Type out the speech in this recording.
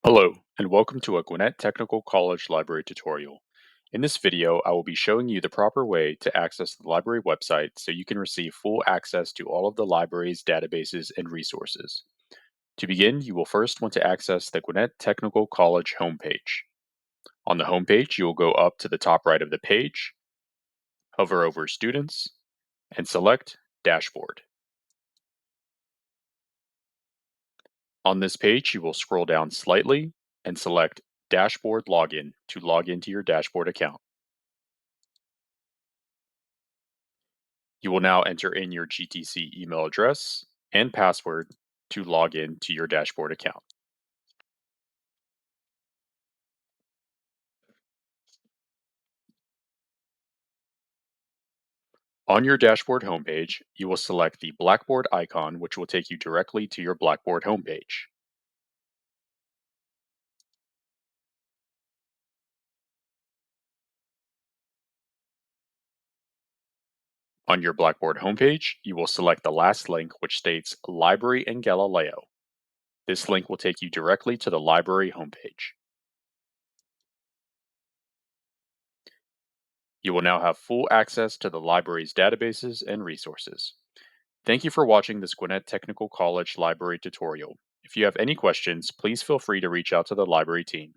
Hello, and welcome to a Gwinnett Technical College Library tutorial. In this video, I will be showing you the proper way to access the library website so you can receive full access to all of the library's databases and resources. To begin, you will first want to access the Gwinnett Technical College homepage. On the homepage, you will go up to the top right of the page, hover over Students, and select Dashboard. On this page, you will scroll down slightly and select Dashboard Login to log into your dashboard account. You will now enter in your GTC email address and password to log in to your dashboard account. On your dashboard homepage, you will select the Blackboard icon, which will take you directly to your Blackboard homepage. On your Blackboard homepage, you will select the last link, which states Library and Galileo. This link will take you directly to the library homepage. You will now have full access to the library's databases and resources. Thank you for watching this Gwinnett Technical College Library tutorial. If you have any questions, please feel free to reach out to the library team.